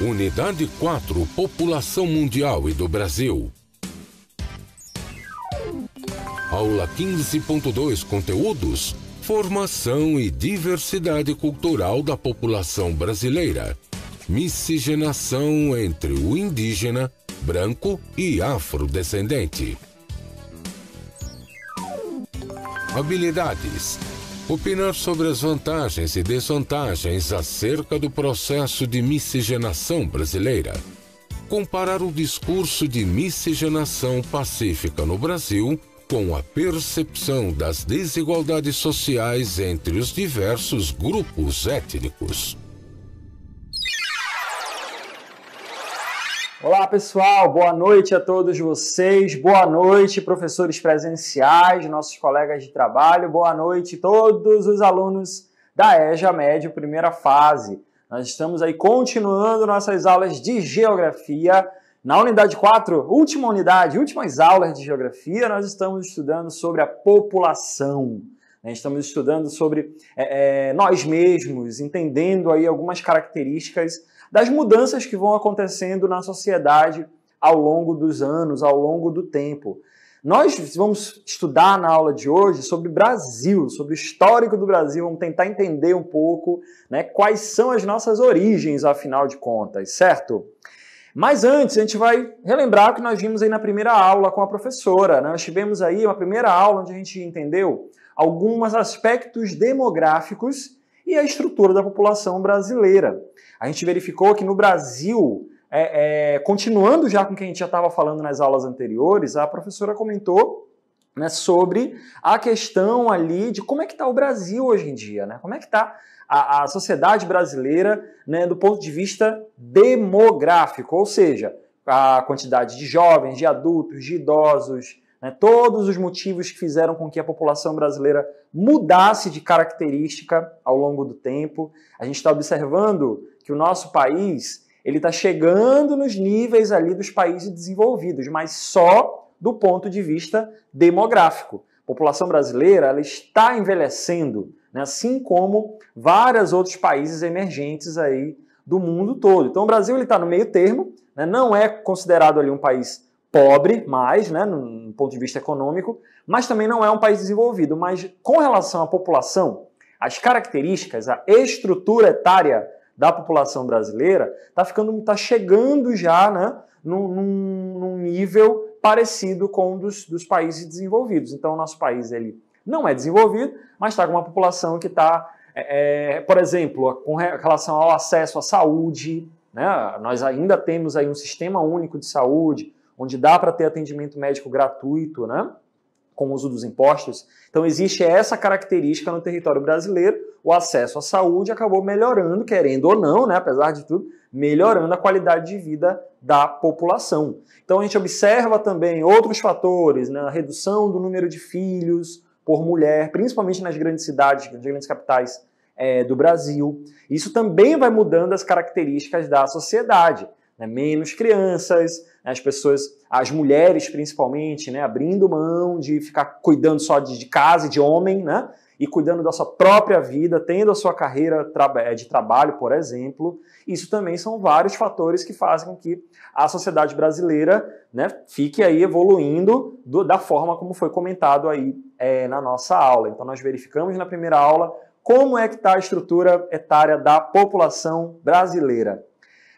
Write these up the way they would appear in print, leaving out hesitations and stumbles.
Unidade 4, População Mundial e do Brasil. Aula 15.2, Conteúdos: Formação e diversidade cultural da população brasileira. Miscigenação entre o indígena, branco e afrodescendente. Habilidades: opinar sobre as vantagens e desvantagens acerca do processo de miscigenação brasileira. Comparar o discurso de miscigenação pacífica no Brasil com a percepção das desigualdades sociais entre os diversos grupos étnicos. Olá pessoal, boa noite a todos vocês, boa noite professores presenciais, nossos colegas de trabalho, boa noite todos os alunos da EJA Médio, primeira fase. Nós estamos aí continuando nossas aulas de Geografia. Na unidade 4, última unidade, últimas aulas de Geografia, nós estamos estudando sobre a população. Estamos estudando sobre nós mesmos, entendendo aí algumas características das mudanças que vão acontecendo na sociedade ao longo dos anos, ao longo do tempo. Nós vamos estudar na aula de hoje sobre Brasil, sobre o histórico do Brasil, vamos tentar entender um pouco, né, quais são as nossas origens, afinal de contas, certo? Mas antes, a gente vai relembrar o que nós vimos aí na primeira aula com a professora. Nós tivemos aí uma primeira aula onde a gente entendeu alguns aspectos demográficos e a estrutura da população brasileira. A gente verificou que no Brasil, continuando já com o que a gente já estava falando nas aulas anteriores, a professora comentou, né, sobre a questão ali de como é que está o Brasil hoje em dia, né? Como é que está a sociedade brasileira, né, do ponto de vista demográfico, ou seja, a quantidade de jovens, de adultos, de idosos, né, todos os motivos que fizeram com que a população brasileira mudasse de característica ao longo do tempo. A gente está observando que o nosso país ele está chegando nos níveis ali dos países desenvolvidos, mas só do ponto de vista demográfico. A população brasileira ela está envelhecendo, né, assim como vários outros países emergentes aí do mundo todo. Então o Brasil está no meio termo, né, não é considerado ali um país pobre mais, né, no ponto de vista econômico, mas também não é um país desenvolvido. Mas com relação à população, as características, a estrutura etária da população brasileira está chegando já, né, num nível parecido com o dos países desenvolvidos. Então o nosso país ele não é desenvolvido, mas está com uma população que está, por exemplo, com relação ao acesso à saúde, né, nós ainda temos aí um sistema único de saúde, onde dá para ter atendimento médico gratuito, né, com o uso dos impostos. Então existe essa característica no território brasileiro, o acesso à saúde acabou melhorando, querendo ou não, né, apesar de tudo, melhorando a qualidade de vida da população. Então a gente observa também outros fatores, né, a redução do número de filhos por mulher, principalmente nas grandes cidades, nas grandes capitais do Brasil. Isso também vai mudando as características da sociedade, né? Menos crianças, né? As mulheres principalmente, né? Abrindo mão de ficar cuidando só de casa e de homem, né? E cuidando da sua própria vida, tendo a sua carreira de trabalho, por exemplo. Isso também são vários fatores que fazem com que a sociedade brasileira, né, fique aí evoluindo da forma como foi comentado aí na nossa aula. Então nós verificamos na primeira aula como é que está a estrutura etária da população brasileira.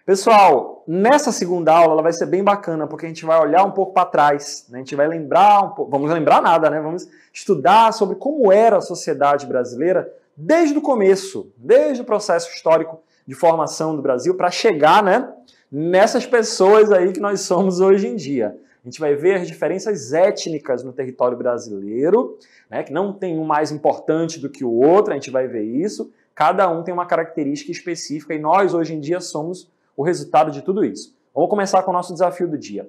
Pessoal, nessa segunda aula ela vai ser bem bacana, porque a gente vai olhar um pouco para trás, né? A gente vai lembrar um pouco, vamos lembrar nada, né? Vamos estudar sobre como era a sociedade brasileira desde o começo, desde o processo histórico de formação do Brasil, para chegar, né, nessas pessoas aí que nós somos hoje em dia. A gente vai ver as diferenças étnicas no território brasileiro, né, que não tem um mais importante do que o outro, a gente vai ver isso. Cada um tem uma característica específica e nós, hoje em dia, somos o resultado de tudo isso. Vamos começar com o nosso desafio do dia.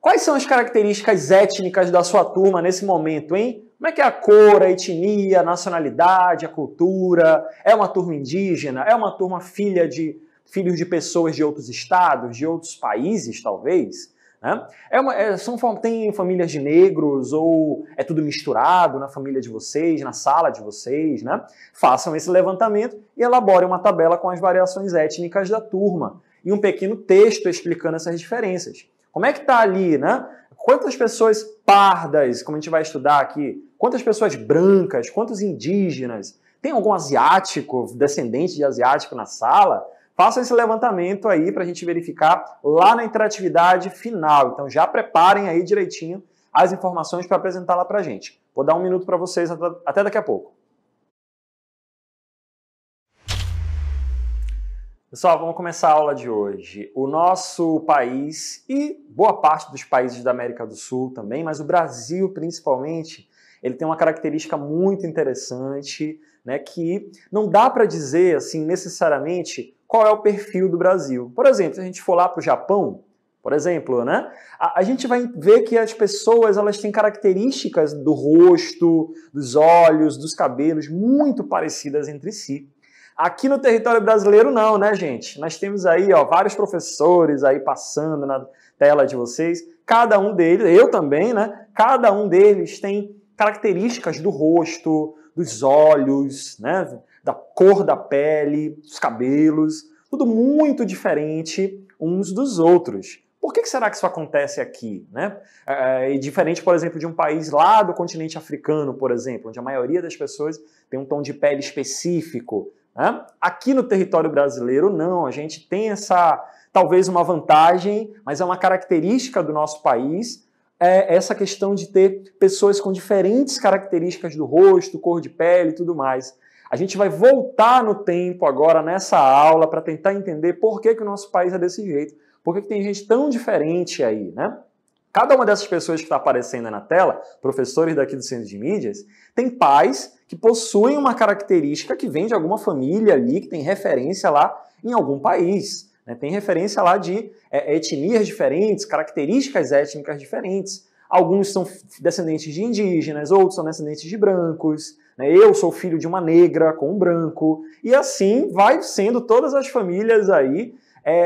Quais são as características étnicas da sua turma nesse momento, hein? Como é que é a cor, a etnia, a nacionalidade, a cultura? É uma turma indígena? É uma turma filhos de pessoas de outros estados, de outros países, talvez? né? Tem famílias de negros ou é tudo misturado na família de vocês, na sala de vocês, né? Façam esse levantamento e elaborem uma tabela com as variações étnicas da turma e um pequeno texto explicando essas diferenças. Como é que está ali, né? Quantas pessoas pardas, como a gente vai estudar aqui, quantas pessoas brancas, quantos indígenas, tem algum asiático, descendente de asiático na sala? Façam esse levantamento aí para a gente verificar lá na interatividade final. Então já preparem aí direitinho as informações para apresentar lá para a gente. Vou dar um minuto para vocês, até daqui a pouco. Pessoal, vamos começar a aula de hoje. O nosso país e boa parte dos países da América do Sul também, mas o Brasil principalmente, ele tem uma característica muito interessante, né, que não dá para dizer assim necessariamente qual é o perfil do Brasil. Por exemplo, se a gente for lá para o Japão, por exemplo, né, a gente vai ver que as pessoas elas têm características do rosto, dos olhos, dos cabelos muito parecidas entre si. Aqui no território brasileiro não, né, gente? Nós temos aí, ó, vários professores aí passando na tela de vocês. Cada um deles, eu também, né? Cada um deles tem características do rosto, dos olhos, né? Da cor da pele, dos cabelos, tudo muito diferente uns dos outros. Por que será que isso acontece aqui, né? Diferente, por exemplo, de um país lá do continente africano, por exemplo, onde a maioria das pessoas tem um tom de pele específico. Aqui no território brasileiro, não. A gente tem talvez uma vantagem, mas é uma característica do nosso país, essa questão de ter pessoas com diferentes características do rosto, cor de pele e tudo mais. A gente vai voltar no tempo agora nessa aula para tentar entender por que o nosso país é desse jeito, por que tem gente tão diferente aí, né? Cada uma dessas pessoas que está aparecendo aí na tela, professores daqui do Centro de Mídias, tem pais que possuem uma característica que vem de alguma família ali, que tem referência lá em algum país, né? Tem referência lá de etnias diferentes, características étnicas diferentes. Alguns são descendentes de indígenas, outros são descendentes de brancos, né? Eu sou filho de uma negra com um branco, e assim vai sendo todas as famílias aí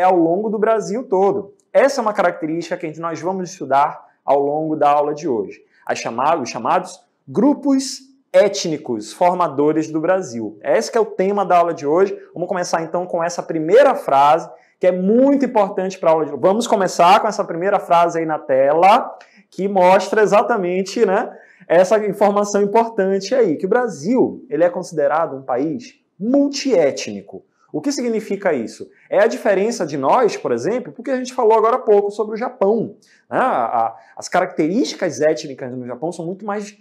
ao longo do Brasil todo. Essa é uma característica que nós vamos estudar ao longo da aula de hoje. Os chamados grupos étnicos formadores do Brasil. Esse que é o tema da aula de hoje. Vamos começar então com essa primeira frase, que é muito importante para a aula de hoje. Vamos começar com essa primeira frase aí na tela, que mostra exatamente, né, essa informação importante aí, que o Brasil ele é considerado um país multiétnico. O que significa isso? É a diferença de nós, por exemplo, porque a gente falou agora há pouco sobre o Japão. Né? As características étnicas no Japão são muito mais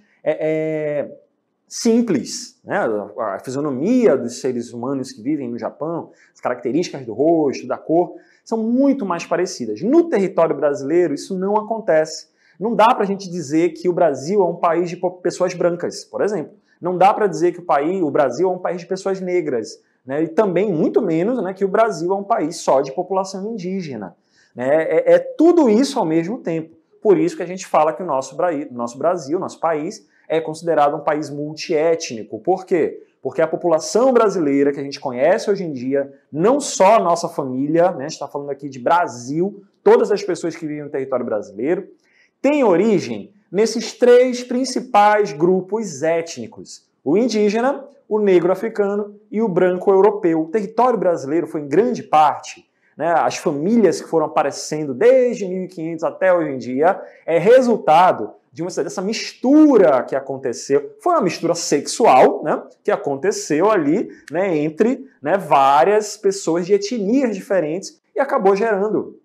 simples. Né? A fisionomia dos seres humanos que vivem no Japão, as características do rosto, da cor, são muito mais parecidas. No território brasileiro, isso não acontece. Não dá para a gente dizer que o Brasil é um país de pessoas brancas, por exemplo. Não dá para dizer que o Brasil é um país de pessoas negras. Né, e também, muito menos, né, que o Brasil é um país só de população indígena. Né, tudo isso ao mesmo tempo. Por isso que a gente fala que o nosso Brasil, nosso país, é considerado um país multiétnico. Por quê? Porque a população brasileira que a gente conhece hoje em dia, não só a nossa família, né, a gente está falando aqui de Brasil, todas as pessoas que vivem no território brasileiro, tem origem nesses três principais grupos étnicos. O indígena, o negro africano e o branco europeu. O território brasileiro foi, em grande parte, né, as famílias que foram aparecendo desde 1500 até hoje em dia, é resultado dessa mistura que aconteceu. Foi uma mistura sexual, né, que aconteceu ali, né, entre, né, várias pessoas de etnias diferentes e acabou gerando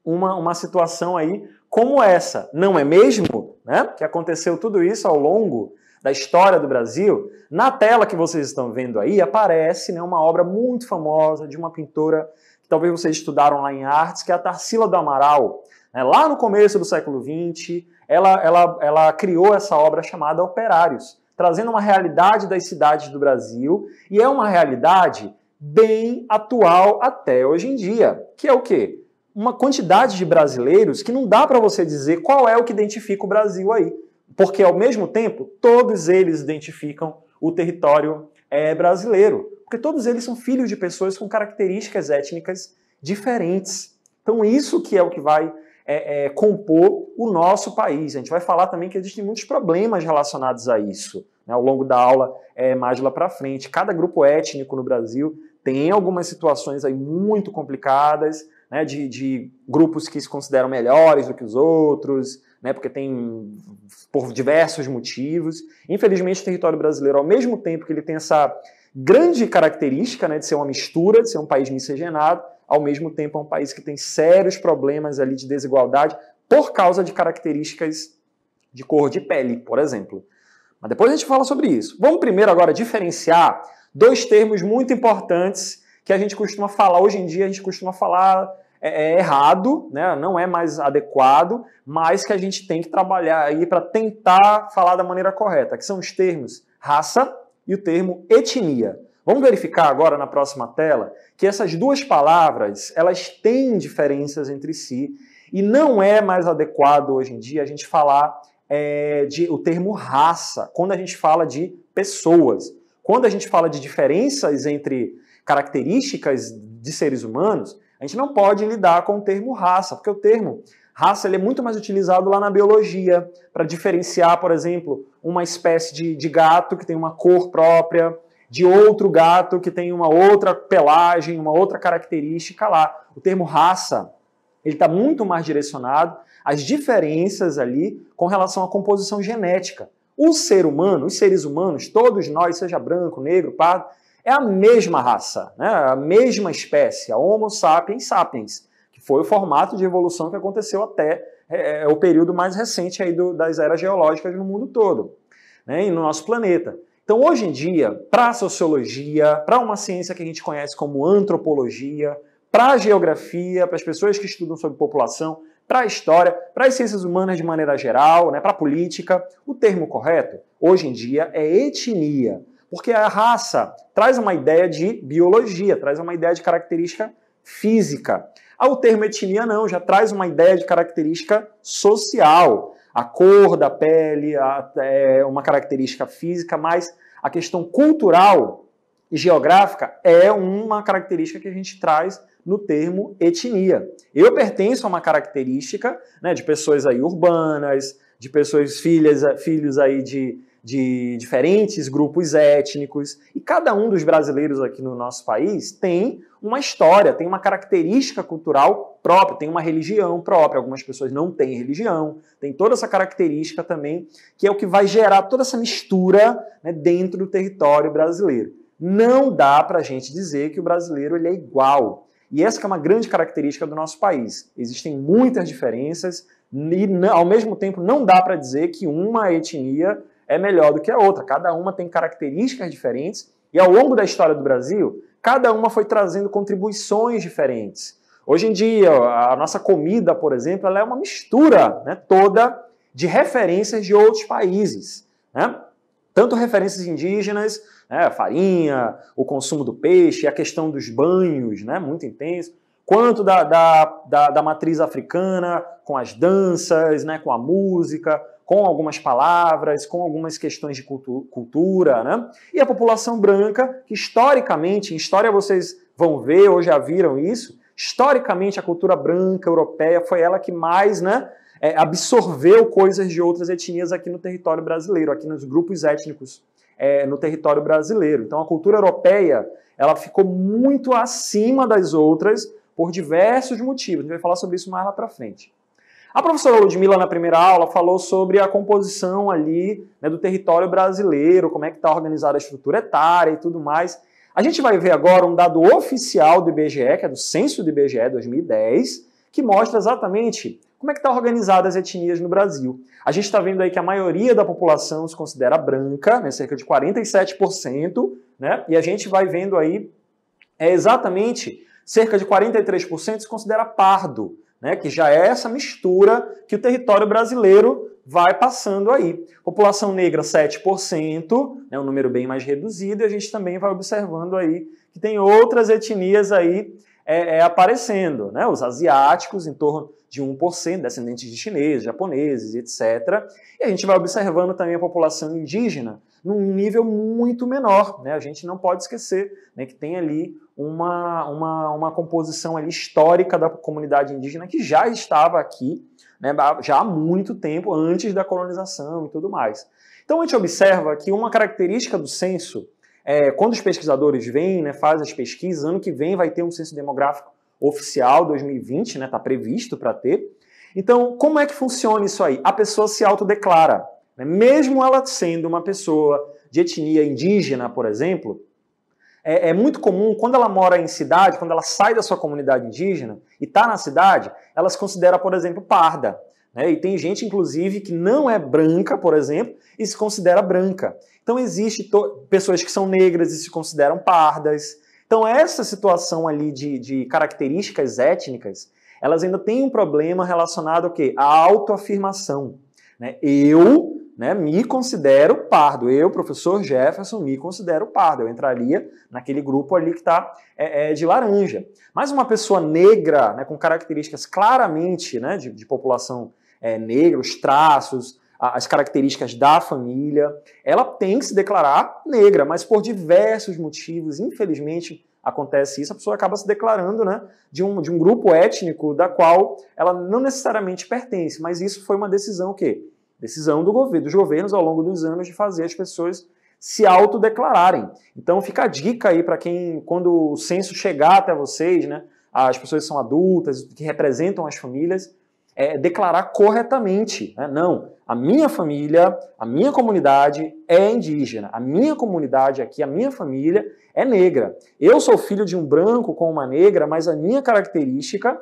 uma situação aí como essa. Não é mesmo, né, que aconteceu tudo isso ao longo da história do Brasil? Na tela que vocês estão vendo aí, aparece, né, uma obra muito famosa de uma pintora que talvez vocês estudaram lá em artes, que é a Tarsila do Amaral. Lá no começo do século XX, ela criou essa obra chamada Operários, trazendo uma realidade das cidades do Brasil, e é uma realidade bem atual até hoje em dia, que é o quê? Uma quantidade de brasileiros que não dá para você dizer qual é o que identifica o Brasil aí. Porque, ao mesmo tempo, todos eles identificam o território brasileiro. Porque todos eles são filhos de pessoas com características étnicas diferentes. Então, isso que é o que vai compor o nosso país. A gente vai falar também que existem muitos problemas relacionados a isso, né, ao longo da aula mais lá para frente. Cada grupo étnico no Brasil tem algumas situações aí muito complicadas, né, de grupos que se consideram melhores do que os outros, né, porque tem por diversos motivos. Infelizmente, o território brasileiro, ao mesmo tempo que ele tem essa grande característica, né, de ser uma mistura, de ser um país miscigenado, ao mesmo tempo é um país que tem sérios problemas ali de desigualdade por causa de características de cor de pele, por exemplo. Mas depois a gente fala sobre isso. Vamos primeiro agora diferenciar dois termos muito importantes que a gente costuma falar, hoje em dia a gente costuma falar errado, né? Não é mais adequado, mas que a gente tem que trabalhar aí para tentar falar da maneira correta, que são os termos raça e o termo etnia. Vamos verificar agora na próxima tela que essas duas palavras, elas têm diferenças entre si e não é mais adequado hoje em dia a gente falar o termo raça quando a gente fala de pessoas. Quando a gente fala de diferenças entre características de seres humanos, a gente não pode lidar com o termo raça, porque o termo raça ele é muito mais utilizado lá na biologia, para diferenciar, por exemplo, uma espécie de gato que tem uma cor própria, de outro gato que tem uma outra pelagem, uma outra característica lá. O termo raça, ele está muito mais direcionado às diferenças ali com relação à composição genética. O ser humano, os seres humanos, todos nós, seja branco, negro, pardo, é a mesma raça, né? A mesma espécie, a Homo sapiens sapiens, que foi o formato de evolução que aconteceu até o período mais recente aí das eras geológicas no mundo todo, né? E no nosso planeta. Então, hoje em dia, para a sociologia, para uma ciência que a gente conhece como antropologia, para a geografia, para as pessoas que estudam sobre população, para a história, para as ciências humanas de maneira geral, né, para a política, o termo correto, hoje em dia, é etnia. Porque a raça traz uma ideia de biologia, traz uma ideia de característica física. O termo etnia não, já traz uma ideia de característica social. A cor da pele é uma característica física, mas a questão cultural e geográfica é uma característica que a gente traz no termo etnia. Eu pertenço a uma característica, né, de pessoas aí urbanas, de pessoas filhos aí de diferentes grupos étnicos, e cada um dos brasileiros aqui no nosso país tem uma história, tem uma característica cultural própria, tem uma religião própria. Algumas pessoas não têm religião, tem toda essa característica também, que é o que vai gerar toda essa mistura, né, dentro do território brasileiro. Não dá para a gente dizer que o brasileiro ele é igual. E essa que é uma grande característica do nosso país. Existem muitas diferenças e, ao mesmo tempo, não dá para dizer que uma etnia é melhor do que a outra. Cada uma tem características diferentes e, ao longo da história do Brasil, cada uma foi trazendo contribuições diferentes. Hoje em dia, a nossa comida, por exemplo, ela é uma mistura, né, toda de referências de outros países, né? Tanto referências indígenas, né, a farinha, o consumo do peixe, a questão dos banhos, né, muito intenso, quanto da matriz africana, com as danças, né, com a música, com algumas palavras, com algumas questões de cultura, né? E a população branca, que historicamente, em história vocês vão ver, ou já viram isso, historicamente a cultura branca europeia foi ela que mais, né, absorveu coisas de outras etnias aqui no território brasileiro, aqui nos grupos étnicos no território brasileiro. Então a cultura europeia ela ficou muito acima das outras por diversos motivos. A gente vai falar sobre isso mais lá para frente. A professora Ludmila, na primeira aula, falou sobre a composição ali, né, do território brasileiro, como é que está organizada a estrutura etária e tudo mais. A gente vai ver agora um dado oficial do IBGE, que é do censo do IBGE 2010, que mostra exatamente como é que está organizada as etnias no Brasil. A gente está vendo aí que a maioria da população se considera branca, né, cerca de 47%, né, e a gente vai vendo aí exatamente cerca de 43% se considera pardo, né, que já é essa mistura que o território brasileiro vai passando aí. População negra, 7%, né, um número bem mais reduzido, e a gente também vai observando aí que tem outras etnias aí aparecendo, né, os asiáticos em torno de 1%, descendentes de chineses, japoneses, etc. E a gente vai observando também a população indígena num nível muito menor, né? A gente não pode esquecer, né, que tem ali uma composição ali histórica da comunidade indígena que já estava aqui, né, já há muito tempo, antes da colonização e tudo mais. Então a gente observa que uma característica do censo, quando os pesquisadores vêm, né, fazem as pesquisas, ano que vem vai ter um censo demográfico oficial, 2020, né, está previsto para ter. Então, como é que funciona isso aí? A pessoa se autodeclara, né? Mesmo ela sendo uma pessoa de etnia indígena, por exemplo, é muito comum, quando ela mora em cidade, quando ela sai da sua comunidade indígena e está na cidade, ela se considera, por exemplo, parda. Né? E tem gente, inclusive, que não é branca, por exemplo, e se considera branca. Então, existem pessoas que são negras e se consideram pardas. Então, essa situação ali de características étnicas, elas ainda têm um problema relacionado ao quê? À autoafirmação. Né? Eu, né, me considero pardo. Eu, professor Jefferson, me considero pardo. Eu entraria naquele grupo ali que está de laranja. Mas uma pessoa negra, né, com características claramente, né, de população negra, os traços, as características da família, ela tem que se declarar negra, mas por diversos motivos, infelizmente, acontece isso, a pessoa acaba se declarando, né, de um grupo étnico da qual ela não necessariamente pertence, mas isso foi uma decisão o quê? Decisão dos governos ao longo dos anos de fazer as pessoas se autodeclararem. Então fica a dica aí para quem, quando o censo chegar até vocês, né, as pessoas que são adultas, que representam as famílias, declarar corretamente. Né? Não, a minha família, a minha comunidade é indígena, a minha comunidade aqui, a minha família é negra. Eu sou filho de um branco com uma negra, mas a minha característica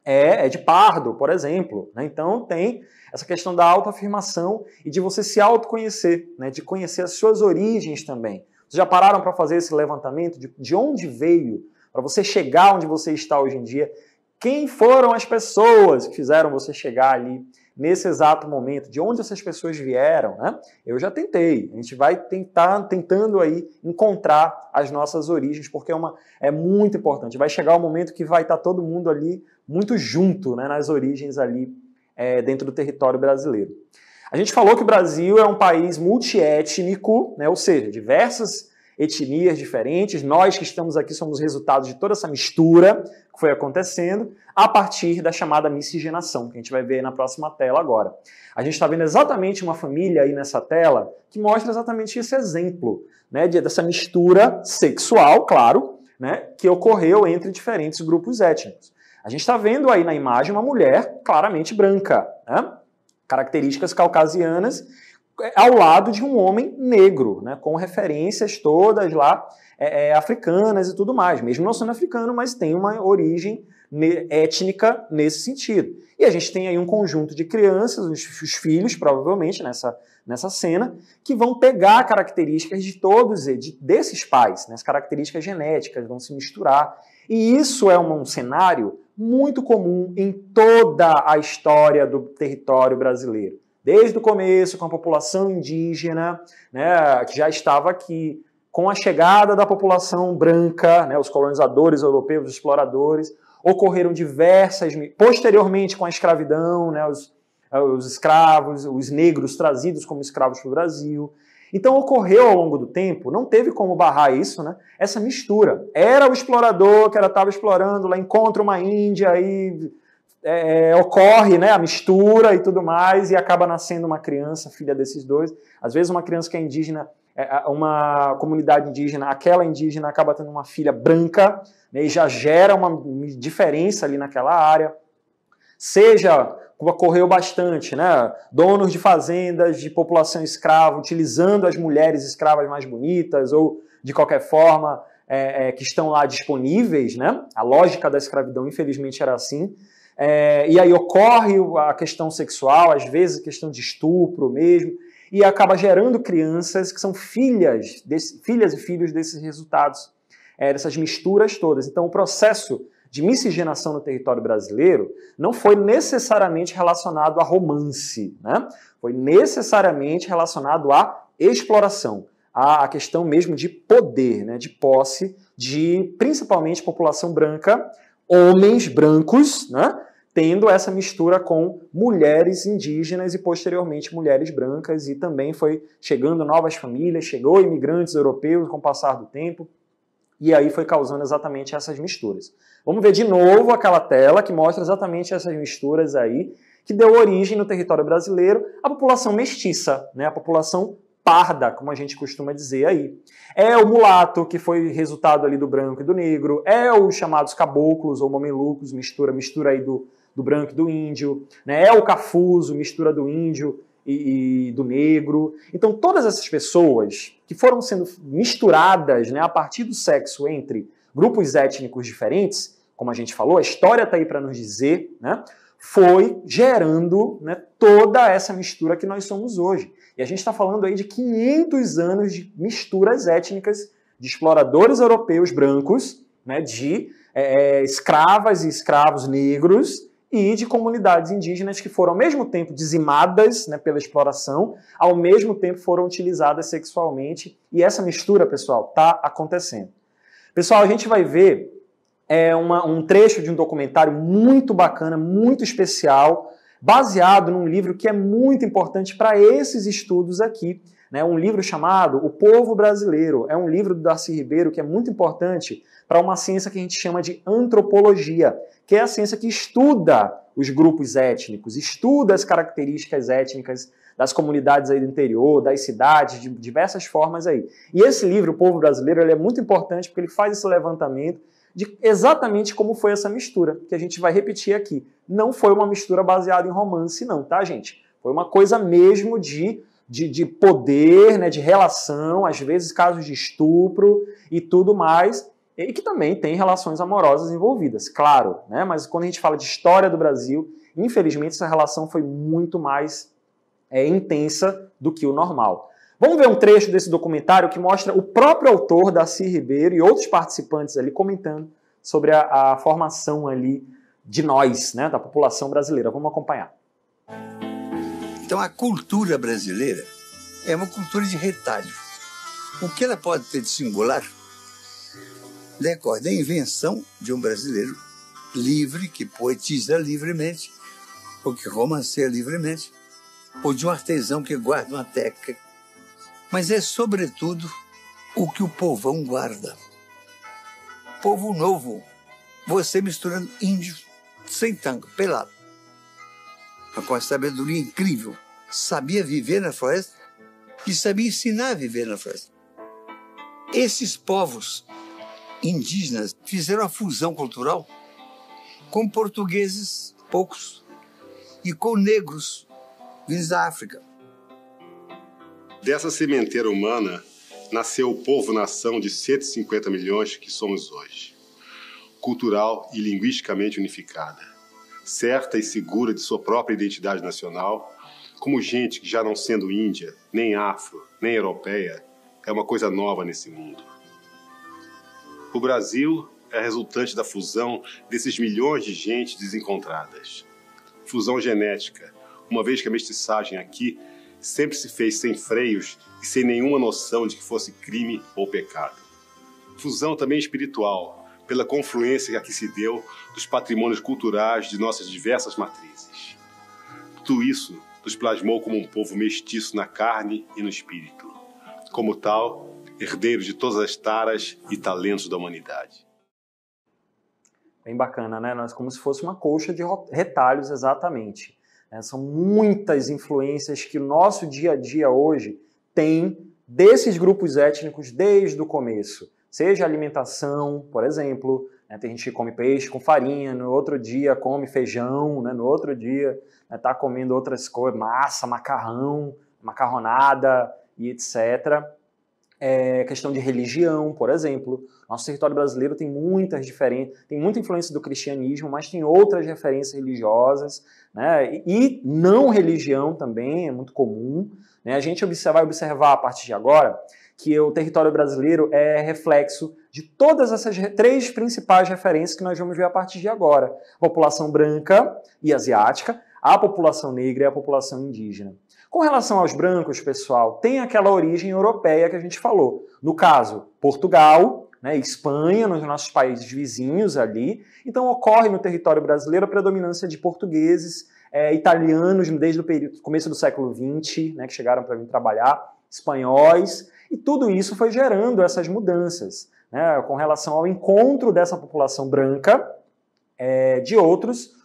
é de pardo, por exemplo. Né? Então tem essa questão da autoafirmação e de você se autoconhecer, né? De conhecer as suas origens também. Vocês já pararam para fazer esse levantamento de onde veio, para você chegar onde você está hoje em dia? Quem foram as pessoas que fizeram você chegar ali nesse exato momento? De onde essas pessoas vieram? Né? Eu já tentei. A gente vai tentando aí encontrar as nossas origens, porque é muito importante. Vai chegar o momento que vai estar todo mundo ali muito junto, né, nas origens ali dentro do território brasileiro. A gente falou que o Brasil é um país multiétnico, né, ou seja, diversas etnias diferentes. Nós que estamos aqui somos resultados de toda essa mistura que foi acontecendo a partir da chamada miscigenação, que a gente vai ver na próxima tela agora. A gente está vendo exatamente uma família aí nessa tela que mostra exatamente esse exemplo, né, dessa mistura sexual, claro, né, que ocorreu entre diferentes grupos étnicos. A gente está vendo aí na imagem uma mulher claramente branca, né, características caucasianas, ao lado de um homem negro, né, com referências todas lá africanas e tudo mais, mesmo não sendo africano, mas tem uma origem étnica nesse sentido. E a gente tem aí um conjunto de crianças, os filhos, provavelmente, nessa cena, que vão pegar características de todos desses pais, né, as características genéticas vão se misturar. E isso é um cenário muito comum em toda a história do território brasileiro. Desde o começo, com a população indígena, né, que já estava aqui, com a chegada da população branca, né, os colonizadores europeus, os exploradores, ocorreram diversas... Posteriormente, com a escravidão, né, os escravos, os negros trazidos como escravos para o Brasil. Então, ocorreu ao longo do tempo, não teve como barrar isso, né, essa mistura. Era o explorador que estava explorando, lá encontra uma índia, aí... ocorre, né, a mistura e tudo mais, e acaba nascendo uma criança, filha desses dois. Às vezes uma criança que é indígena, uma comunidade indígena, aquela indígena acaba tendo uma filha branca, né, e já gera uma diferença ali naquela área. Seja, como ocorreu bastante, né, donos de fazendas, de população escrava, utilizando as mulheres escravas mais bonitas, ou de qualquer forma, que estão lá disponíveis, né? A lógica da escravidão, infelizmente, era assim. E aí ocorre a questão sexual, às vezes a questão de estupro mesmo, e acaba gerando crianças que são filhas e filhos desses resultados, dessas misturas todas. Então o processo de miscigenação no território brasileiro não foi necessariamente relacionado a romance, né? Foi necessariamente relacionado à exploração, à questão mesmo de poder, né? De posse de principalmente população branca, homens brancos, né, tendo essa mistura com mulheres indígenas e posteriormente mulheres brancas, e também foi chegando novas famílias, chegou imigrantes europeus com o passar do tempo, e aí foi causando exatamente essas misturas. Vamos ver de novo aquela tela que mostra exatamente essas misturas aí, que deu origem no território brasileiro à população mestiça, né? A população parda, como a gente costuma dizer aí. É o mulato, que foi resultado ali do branco e do negro, é os chamados caboclos ou mamelucos, mistura aí do branco e do índio, né? É o cafuso, mistura do índio e do negro. Então todas essas pessoas que foram sendo misturadas, né, a partir do sexo entre grupos étnicos diferentes, como a gente falou, a história está aí para nos dizer, né, foi gerando, né, toda essa mistura que nós somos hoje. E a gente está falando aí de 500 anos de misturas étnicas de exploradores europeus brancos, né, de escravas e escravos negros e de comunidades indígenas que foram ao mesmo tempo dizimadas, né, pela exploração, ao mesmo tempo foram utilizadas sexualmente. E essa mistura, pessoal, está acontecendo. Pessoal, a gente vai ver um trecho de um documentário muito bacana, muito especial, baseado num livro que é muito importante para esses estudos aqui, né? Um livro chamado O Povo Brasileiro. É um livro do Darcy Ribeiro que é muito importante para uma ciência que a gente chama de antropologia, que é a ciência que estuda os grupos étnicos, estuda as características étnicas das comunidades aí do interior, das cidades, de diversas formas aí. E esse livro, O Povo Brasileiro, ele é muito importante porque ele faz esse levantamento de exatamente como foi essa mistura, que a gente vai repetir aqui. Não foi uma mistura baseada em romance, não, tá, gente? Foi uma coisa mesmo de poder, né, de relação, às vezes casos de estupro e tudo mais, e que também tem relações amorosas envolvidas, claro, né? Mas quando a gente fala de história do Brasil, infelizmente essa relação foi muito mais intensa do que o normal. Vamos ver um trecho desse documentário que mostra o próprio autor, Darcy Ribeiro, e outros participantes ali comentando sobre a formação ali de nós, né, da população brasileira. Vamos acompanhar. Então a cultura brasileira é uma cultura de retalho. O que ela pode ter de singular decorre da invenção de um brasileiro livre, que poetiza livremente, ou que romanceia livremente, ou de um artesão que guarda uma técnica. Mas é, sobretudo, o que o povão guarda. Povo novo, você misturando índio sem tanga, pelado. Mas com uma sabedoria incrível. Sabia viver na floresta e sabia ensinar a viver na floresta. Esses povos indígenas fizeram a fusão cultural com portugueses, poucos, e com negros vindos da África. Dessa sementeira humana nasceu o povo-nação de 150 milhões que somos hoje. Cultural e linguisticamente unificada, certa e segura de sua própria identidade nacional, como gente que, já não sendo índia, nem afro, nem europeia, é uma coisa nova nesse mundo. O Brasil é resultante da fusão desses milhões de gente desencontradas. Fusão genética, uma vez que a mestiçagem aqui sempre se fez sem freios e sem nenhuma noção de que fosse crime ou pecado. Fusão também espiritual, pela confluência que aqui se deu dos patrimônios culturais de nossas diversas matrizes. Tudo isso nos plasmou como um povo mestiço na carne e no espírito. Como tal, herdeiro de todas as taras e talentos da humanidade. Bem bacana, né? Nós como se fosse uma colcha de retalhos, exatamente. São muitas influências que o nosso dia a dia hoje tem desses grupos étnicos desde o começo. Seja alimentação, por exemplo, né? Tem gente que come peixe com farinha, no outro dia come feijão, né? No outro dia está comendo outras coisas, massa, macarrão, macarronada e etc. Questão de religião, por exemplo. Nosso território brasileiro tem muitas diferentes, tem muita influência do cristianismo, mas tem outras referências religiosas, né? E não religião também é muito comum, né? A gente vai observar a partir de agora que o território brasileiro é reflexo de todas essas três principais referências que nós vamos ver a partir de agora. A população branca e asiática, a população negra e a população indígena. Com relação aos brancos, pessoal, tem aquela origem europeia que a gente falou. No caso, Portugal, né, Espanha, nos nossos países vizinhos ali. Então ocorre no território brasileiro a predominância de portugueses, italianos desde o começo do século XX, né, que chegaram para vir trabalhar, espanhóis, e tudo isso foi gerando essas mudanças, né, com relação ao encontro dessa população branca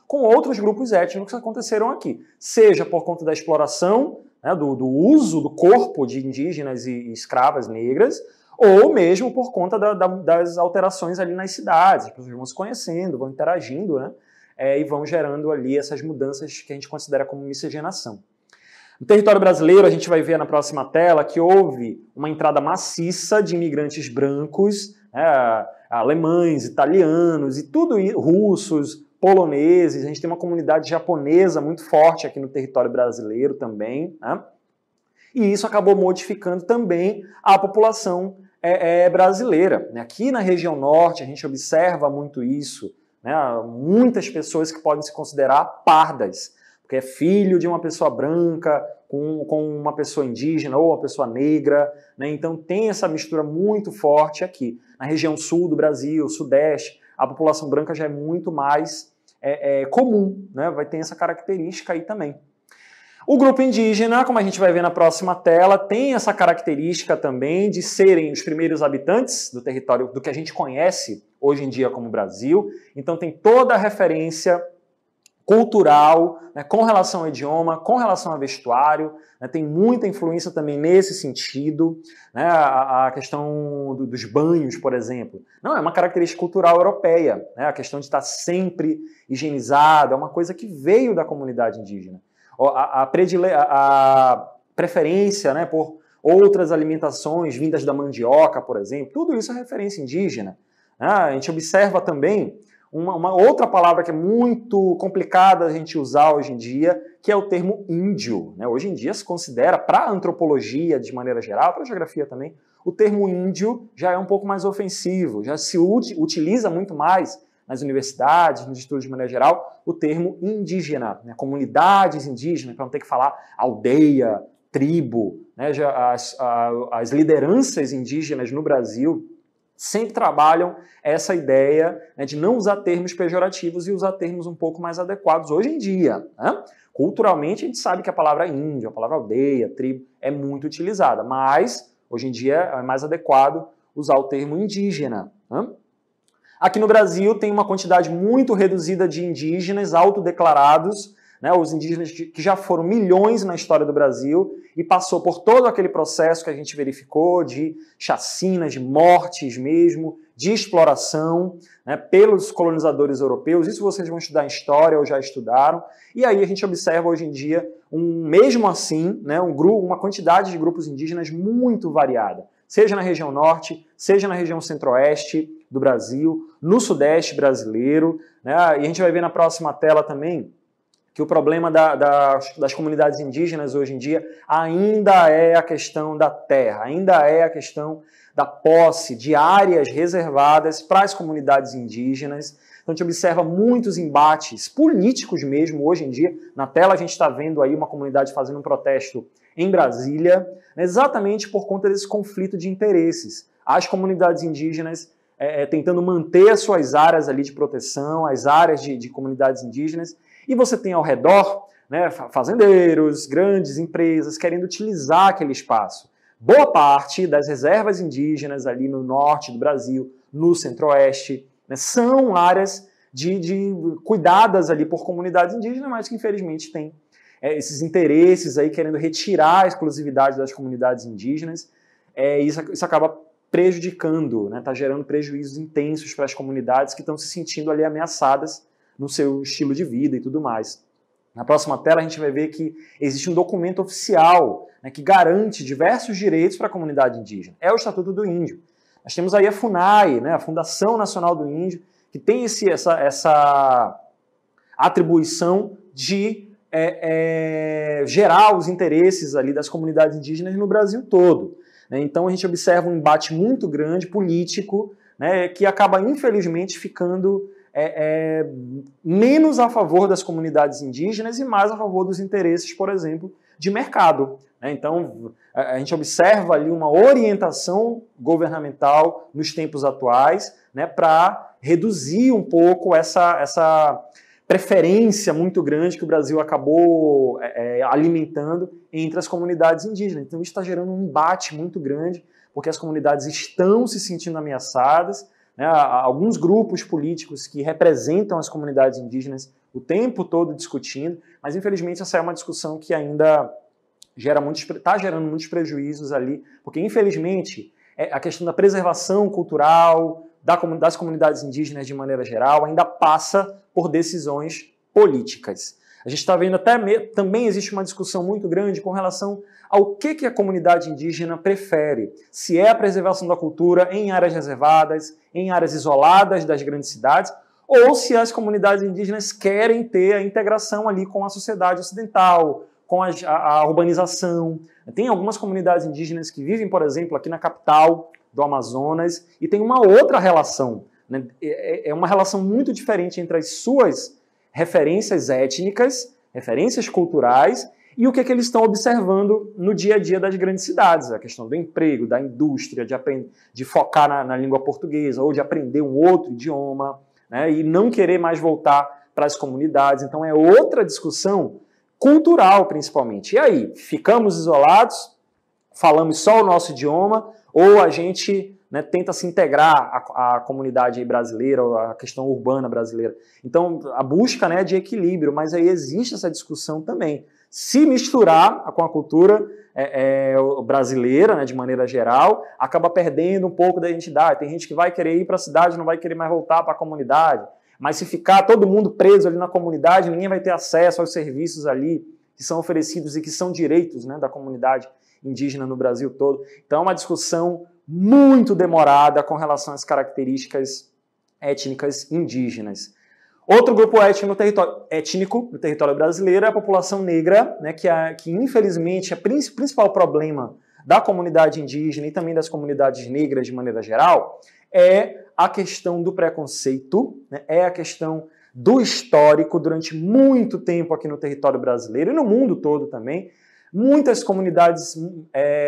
com outros grupos étnicos que aconteceram aqui, seja por conta da exploração, né, do uso do corpo de indígenas e escravas negras, ou mesmo por conta das alterações ali nas cidades, as pessoas vão se conhecendo, vão interagindo, né, e vão gerando ali essas mudanças que a gente considera como miscigenação. No território brasileiro, a gente vai ver na próxima tela que houve uma entrada maciça de imigrantes brancos, alemães, italianos, e tudo isso, russos, poloneses. A gente tem uma comunidade japonesa muito forte aqui no território brasileiro também, né? E isso acabou modificando também a população brasileira. Aqui na região norte, a gente observa muito isso, né? Muitas pessoas que podem se considerar pardas, porque é filho de uma pessoa branca com uma pessoa indígena ou uma pessoa negra, né? Então tem essa mistura muito forte aqui. Na região sul do Brasil, sudeste, a população branca já é muito mais comum, né? Vai ter essa característica aí também. O grupo indígena, como a gente vai ver na próxima tela, tem essa característica também de serem os primeiros habitantes do território, do que a gente conhece hoje em dia como Brasil. Então tem toda a referência cultural, né, com relação ao idioma, com relação ao vestuário, né, tem muita influência também nesse sentido, né, a questão dos banhos, por exemplo. Não, é uma característica cultural europeia, né, a questão de estar sempre higienizado, é uma coisa que veio da comunidade indígena. A preferência, né, por outras alimentações vindas da mandioca, por exemplo, tudo isso é referência indígena. A gente observa também uma outra palavra que é muito complicada a gente usar hoje em dia, que é o termo índio, né? Hoje em dia se considera, para a antropologia de maneira geral, para a geografia também, o termo índio já é um pouco mais ofensivo, já se utiliza muito mais nas universidades, nos estudos de maneira geral, o termo indígena, né? Comunidades indígenas, para não ter que falar aldeia, tribo, né? As lideranças indígenas no Brasil sempre trabalham essa ideia, né, de não usar termos pejorativos e usar termos um pouco mais adequados hoje em dia, né? Culturalmente a gente sabe que a palavra índio, a palavra aldeia, tribo é muito utilizada, mas hoje em dia é mais adequado usar o termo indígena, né? Aqui no Brasil tem uma quantidade muito reduzida de indígenas autodeclarados, né, os indígenas que já foram milhões na história do Brasil e passou por todo aquele processo que a gente verificou de chacinas, de mortes mesmo, de exploração, né, pelos colonizadores europeus. Isso vocês vão estudar em história ou já estudaram. E aí a gente observa hoje em dia, mesmo assim, né, uma quantidade de grupos indígenas muito variada, seja na região norte, seja na região centro-oeste do Brasil, no sudeste brasileiro, né, e a gente vai ver na próxima tela também que o problema das comunidades indígenas hoje em dia ainda é a questão da terra, ainda é a questão da posse de áreas reservadas para as comunidades indígenas. Então a gente observa muitos embates políticos mesmo hoje em dia. Na tela a gente está vendo aí uma comunidade fazendo um protesto em Brasília, exatamente por conta desse conflito de interesses. As comunidades indígenas tentando manter as suas áreas ali de proteção, as áreas de comunidades indígenas, e você tem ao redor, né, fazendeiros, grandes empresas querendo utilizar aquele espaço. Boa parte das reservas indígenas ali no norte do Brasil, no centro-oeste, né, são áreas cuidadas ali por comunidades indígenas, mas que infelizmente têm esses interesses aí querendo retirar a exclusividade das comunidades indígenas. Isso acaba prejudicando, né, tá gerando prejuízos intensos para as comunidades que estão se sentindo ali ameaçadas no seu estilo de vida e tudo mais. Na próxima tela a gente vai ver que existe um documento oficial, né, que garante diversos direitos para a comunidade indígena. É o Estatuto do Índio. Nós temos aí a FUNAI, né, a Fundação Nacional do Índio, que tem essa atribuição de gerar os interesses ali das comunidades indígenas no Brasil todo. Né? Então a gente observa um embate muito grande, político, né, que acaba infelizmente ficando menos a favor das comunidades indígenas e mais a favor dos interesses, por exemplo, de mercado. Então, a gente observa ali uma orientação governamental nos tempos atuais, né, para reduzir um pouco essa preferência muito grande que o Brasil acabou alimentando entre as comunidades indígenas. Então, isso está gerando um embate muito grande, porque as comunidades estão se sentindo ameaçadas, né? Alguns grupos políticos que representam as comunidades indígenas o tempo todo discutindo, mas infelizmente essa é uma discussão que ainda está gerando muitos prejuízos ali, porque infelizmente a questão da preservação cultural das comunidades indígenas de maneira geral ainda passa por decisões políticas. A gente está vendo também existe uma discussão muito grande com relação ao que a comunidade indígena prefere. Se é a preservação da cultura em áreas reservadas, em áreas isoladas das grandes cidades, ou se as comunidades indígenas querem ter a integração ali com a sociedade ocidental, com a urbanização. Tem algumas comunidades indígenas que vivem, por exemplo, aqui na capital do Amazonas, e tem uma outra relação, né? É uma relação muito diferente entre as suas referências étnicas, referências culturais, e o que eles estão observando no dia a dia das grandes cidades, a questão do emprego, da indústria, de focar na língua portuguesa, ou de aprender um outro idioma, né, e não querer mais voltar para as comunidades. Então é outra discussão cultural, principalmente. E aí, ficamos isolados, falamos só o nosso idioma, ou a gente, né, tenta se integrar à comunidade brasileira, à questão urbana brasileira. Então, a busca, né, de equilíbrio, mas aí existe essa discussão também. Se misturar com a cultura brasileira, né, de maneira geral, acaba perdendo um pouco da identidade. Tem gente que vai querer ir para a cidade, não vai querer mais voltar para a comunidade. Mas se ficar todo mundo preso ali na comunidade, ninguém vai ter acesso aos serviços ali que são oferecidos e que são direitos, né, da comunidade indígena no Brasil todo. Então é uma discussão muito demorada com relação às características étnicas indígenas. Outro grupo étnico no território brasileiro é a população negra, né, que infelizmente é o principal problema da comunidade indígena e também das comunidades negras de maneira geral, é a questão do preconceito, né, é a questão do histórico durante muito tempo aqui no território brasileiro e no mundo todo também. Muitas comunidades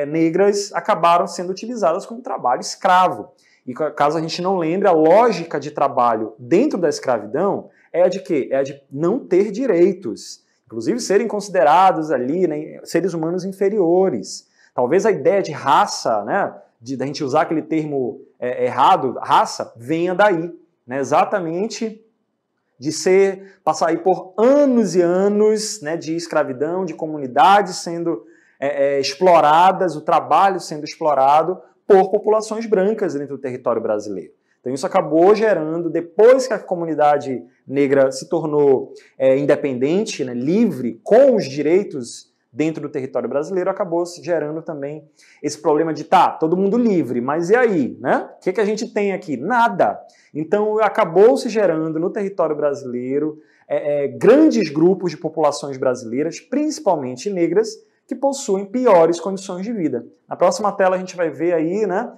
negras acabaram sendo utilizadas como trabalho escravo. E caso a gente não lembre, a lógica de trabalho dentro da escravidão é a de quê? É a de não ter direitos. Inclusive serem considerados ali, né, seres humanos inferiores. Talvez a ideia de raça, né, da gente usar aquele termo errado, raça, venha daí. Né, exatamente de passar aí por anos e anos, né, de escravidão, de comunidades sendo exploradas, o trabalho sendo explorado por populações brancas dentro do território brasileiro. Então isso acabou gerando, depois que a comunidade negra se tornou independente, né, livre, com os direitos dentro do território brasileiro, acabou se gerando também esse problema de todo mundo livre, mas e aí? Né? O que a gente tem aqui? Nada. Então acabou se gerando no território brasileiro grandes grupos de populações brasileiras, principalmente negras, que possuem piores condições de vida. Na próxima tela a gente vai ver aí, né,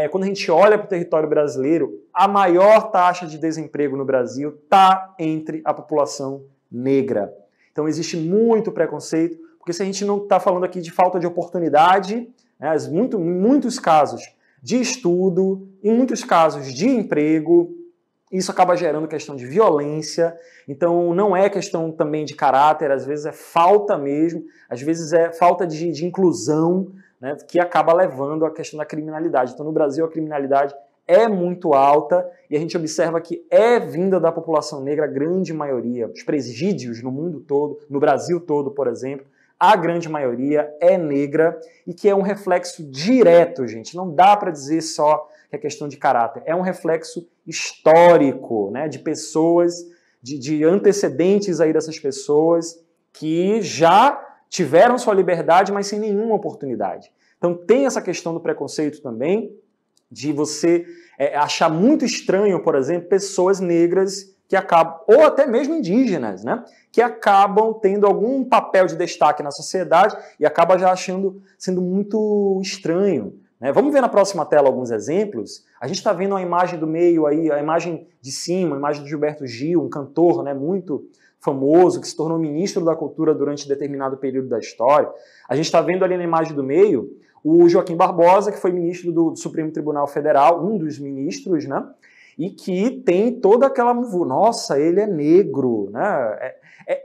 quando a gente olha para o território brasileiro, a maior taxa de desemprego no Brasil está entre a população negra. Então existe muito preconceito, porque se a gente não está falando aqui de falta de oportunidade, né, em muitos casos de estudo, em muitos casos de emprego, isso acaba gerando questão de violência, então não é questão também de caráter, às vezes é falta mesmo, às vezes é falta de inclusão, né, que acaba levando à questão da criminalidade. Então no Brasil a criminalidade é muito alta e a gente observa que é vinda da população negra a grande maioria. Os presídios no mundo todo, no Brasil todo, por exemplo, a grande maioria é negra e que é um reflexo direto, gente. Não dá para dizer só que é questão de caráter. É um reflexo histórico, né, de pessoas, de antecedentes aí dessas pessoas que já tiveram sua liberdade, mas sem nenhuma oportunidade. Então tem essa questão do preconceito também, de você achar muito estranho, por exemplo, pessoas negras que acabam, ou até mesmo indígenas, né, que acabam tendo algum papel de destaque na sociedade e acaba já sendo muito estranho. Né? Vamos ver na próxima tela alguns exemplos. A gente está vendo a imagem do meio aí, a imagem de cima, a imagem do Gilberto Gil, um cantor, né, muito famoso, que se tornou ministro da cultura durante determinado período da história. A gente está vendo ali na imagem do meio o Joaquim Barbosa, que foi ministro do Supremo Tribunal Federal, um dos ministros, né? E que tem toda aquela... Nossa, ele é negro, né?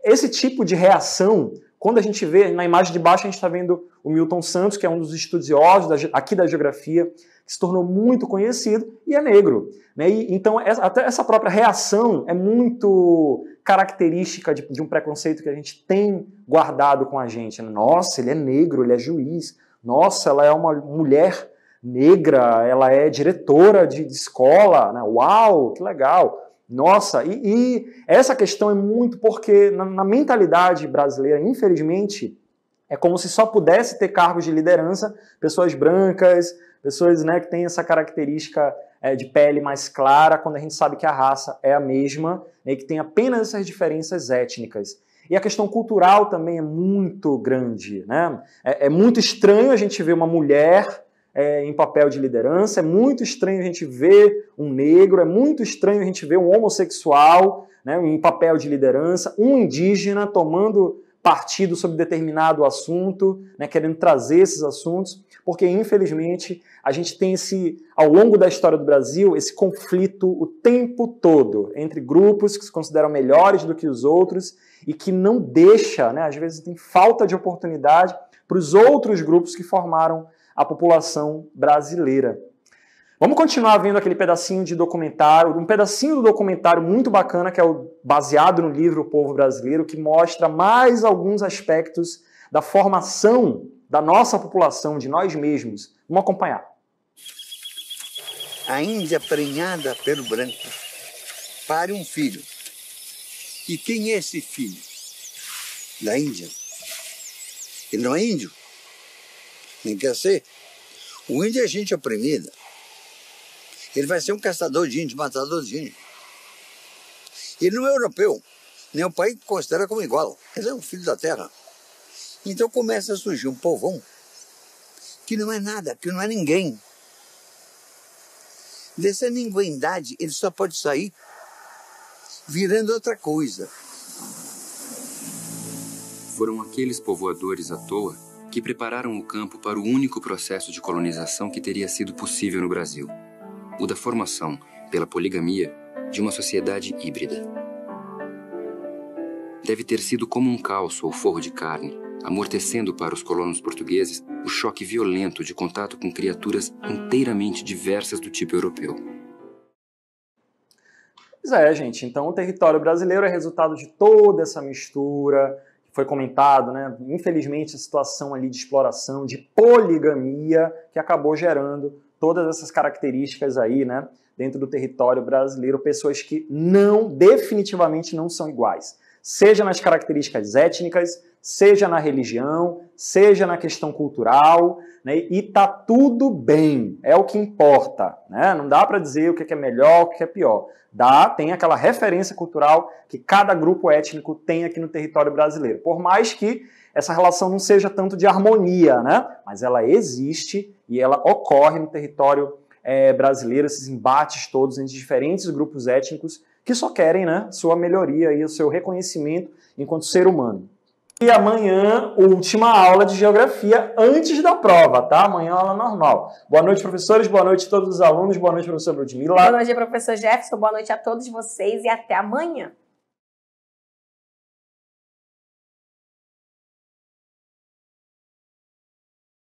Esse tipo de reação, quando a gente vê, na imagem de baixo a gente está vendo o Milton Santos, que é um dos estudiosos aqui da geografia, que se tornou muito conhecido e é negro, né? E, então, até essa própria reação é muito característica de um preconceito que a gente tem guardado com a gente. Nossa, ele é negro, ele é juiz. Nossa, ela é uma mulher negra, ela é diretora de escola, né? Uau, que legal! Nossa, e essa questão é muito porque na mentalidade brasileira, infelizmente, é como se só pudesse ter cargos de liderança pessoas brancas, pessoas, né, que têm essa característica de pele mais clara, quando a gente sabe que a raça é a mesma, né, e que tem apenas essas diferenças étnicas. E a questão cultural também é muito grande, né? É muito estranho a gente ver uma mulher em papel de liderança, é muito estranho a gente ver um negro, é muito estranho a gente ver um homossexual, né, em papel de liderança, um indígena tomando partido sobre determinado assunto, né, querendo trazer esses assuntos, porque infelizmente a gente tem ao longo da história do Brasil, esse conflito o tempo todo entre grupos que se consideram melhores do que os outros e que não deixa, né, às vezes tem falta de oportunidade para os outros grupos que formaram a população brasileira. Vamos continuar vendo aquele pedacinho de documentário, um pedacinho do documentário muito bacana, que é baseado no livro O Povo Brasileiro, que mostra mais alguns aspectos da formação da nossa população, de nós mesmos. Vamos acompanhar. A Índia prenhada pelo branco pare um filho. E quem é esse filho da Índia? Ele não é índio. Nem quer ser. O índio é gente oprimida. Ele vai ser um caçador de índio, matador de índio. Ele não é europeu. Nem o país considera como igual. Ele é um filho da terra. Então começa a surgir um povão que não é nada, que não é ninguém. Dessa ninguém-dade, ele só pode sair virando outra coisa. Foram aqueles povoadores à toa que prepararam o campo para o único processo de colonização que teria sido possível no Brasil, o da formação, pela poligamia, de uma sociedade híbrida. Deve ter sido como um calço ou forro de carne, amortecendo para os colonos portugueses o choque violento de contato com criaturas inteiramente diversas do tipo europeu. Pois é, gente, então o território brasileiro é resultado de toda essa mistura, foi comentado, né? Infelizmente, a situação ali de exploração, de poligamia, que acabou gerando todas essas características aí, né? Dentro do território brasileiro, pessoas que definitivamente não são iguais. Seja nas características étnicas, seja na religião, seja na questão cultural, né? E tá tudo bem, é o que importa, né? Não dá para dizer o que é melhor, o que é pior. Tem aquela referência cultural que cada grupo étnico tem aqui no território brasileiro. Por mais que essa relação não seja tanto de harmonia, né? Mas ela existe e ela ocorre no território brasileiro, esses embates todos entre diferentes grupos étnicos que só querem, né, sua melhoria e o seu reconhecimento enquanto ser humano. E amanhã, última aula de geografia antes da prova, tá? Amanhã, aula normal. Boa noite, professores. Boa noite a todos os alunos. Boa noite, professora Ludmila. Boa noite, professor Jefferson. Boa noite a todos vocês e até amanhã.